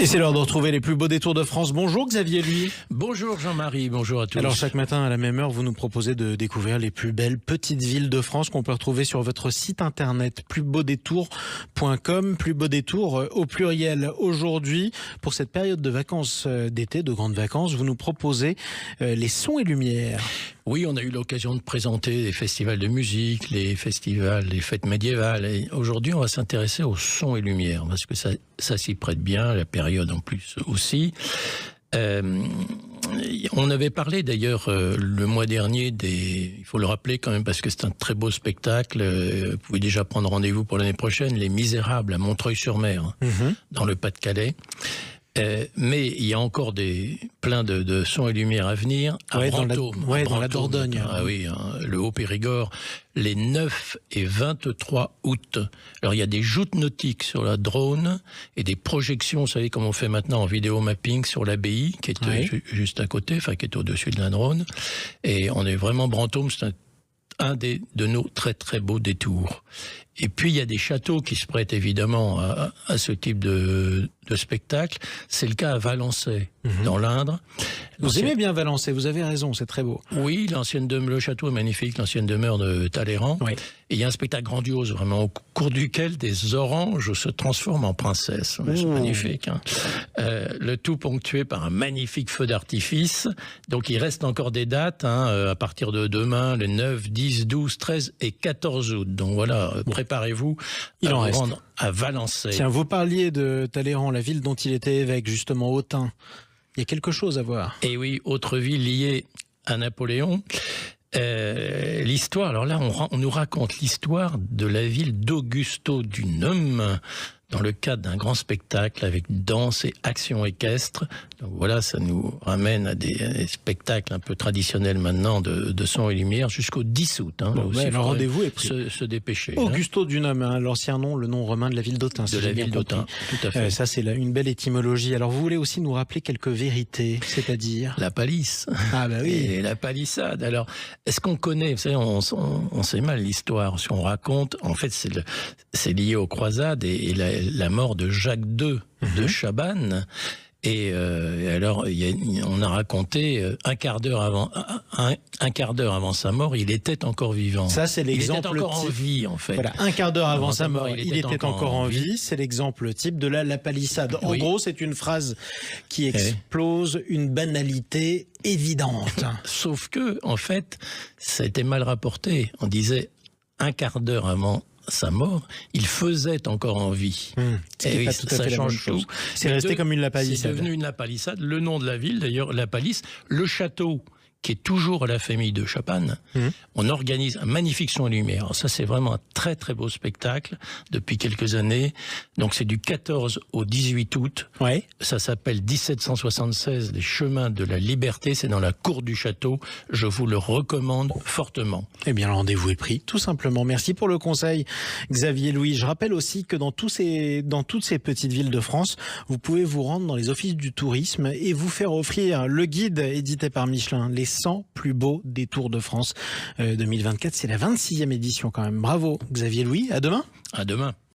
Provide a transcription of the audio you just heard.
Et c'est l'heure de retrouver les plus beaux détours de France. Bonjour Xavier Louis. Bonjour Jean-Marie, bonjour à tous. Alors chaque matin à la même heure, vous nous proposez de découvrir les plus belles petites villes de France qu'on peut retrouver sur votre site internet plusbeaudétours.com. Plus beau détour au pluriel. Aujourd'hui, pour cette période de vacances d'été, de grandes vacances, vous nous proposez les sons et lumières. Oui, on a eu l'occasion de présenter les festivals de musique, les festivals, les fêtes médiévales. Et aujourd'hui, on va s'intéresser aux sons et lumières parce que ça s'y prête bien, la période en plus aussi. On avait parlé d'ailleurs le mois dernier il faut le rappeler quand même parce que c'est un très beau spectacle. Vous pouvez déjà prendre rendez-vous pour l'année prochaine, Les Misérables à Montreuil-sur-Mer, dans le Pas-de-Calais. Mais il y a encore plein de sons et lumières à venir à Brantôme, dans la Dordogne. Ah oui, le Haut-Périgord, les 9 et 23 août. Alors il y a des joutes nautiques sur la Drône et des projections, vous savez comme on fait maintenant en vidéo mapping sur l'abbaye qui est juste à côté, enfin qui est au-dessus de la Drône. Et on est vraiment Brantôme, c'est un de nos très très beaux détours. Et puis il y a des châteaux qui se prêtent évidemment à ce type de spectacle. C'est le cas à Valençay, dans l'Indre. Vous aimez bien Valençay, vous avez raison, c'est très beau. Oui, le château est magnifique, l'ancienne demeure de Talleyrand. Oui. Et il y a un spectacle grandiose, vraiment, au cours duquel des oranges se transforment en princesses. C'est magnifique. Hein. Le tout ponctué par un magnifique feu d'artifice. Donc il reste encore des dates à partir de demain, les 9, 10, 12, 13 et 14 août. Donc voilà, préparez-vous à vous rendre à Valençay. Tiens, vous parliez de Talleyrand, la ville dont il était évêque, justement, Autun. Il y a quelque chose à voir. Et oui, autre ville liée à Napoléon. L'histoire, alors là, on nous raconte l'histoire de la ville d'Augusto Dunum dans le cadre d'un grand spectacle avec danse et action équestre. Donc voilà, ça nous ramène à des spectacles un peu traditionnels maintenant de son et lumière jusqu'au 10 août. Le rendez-vous est pris. Se dépêcher. Augusto Dunum, l'ancien nom, le nom romain de la ville d'Autun. De la ville d'Autun, tout à fait. Ça, c'est une belle étymologie. Alors, vous voulez aussi nous rappeler quelques vérités, c'est-à-dire la palisse. Ah bah oui. Et la palissade. Alors, est-ce qu'on connaît, vous savez, on sait mal l'histoire. Ce qu'on raconte, en fait, c'est lié aux croisades et la mort de Jacques II de Chabannes. Et alors, on a raconté un quart d'heure avant sa mort, il était encore vivant. Ça, c'est l'exemple. Il était encore en vie, en fait. Voilà, un quart d'heure avant sa mort, il était encore en vie. C'est l'exemple type de la palissade. En gros, c'est une phrase qui explose une banalité évidente. Sauf que, en fait, ça a été mal rapporté. On disait un quart d'heure avant sa mort, il faisait encore en vie. Et oui, ça change tout. C'est resté comme une lapalissade. C'est devenu une lapalissade. Le nom de la ville, d'ailleurs, la palisse. Le château, qui est toujours à la famille de Chabannes, on organise un magnifique son et lumière. Alors ça, c'est vraiment un très très beau spectacle depuis quelques années. Donc c'est du 14 au 18 août. Ouais. Ça s'appelle 1776, les chemins de la liberté. C'est dans la cour du château. Je vous le recommande fortement. Eh bien, le rendez-vous est pris, tout simplement. Merci pour le conseil, Xavier Louis. Je rappelle aussi que dans toutes ces petites villes de France, vous pouvez vous rendre dans les offices du tourisme et vous faire offrir le guide édité par Michelin, les 100 plus beaux détours de France 2024. C'est la 26e édition quand même. Bravo Xavier Louis, à demain. À demain.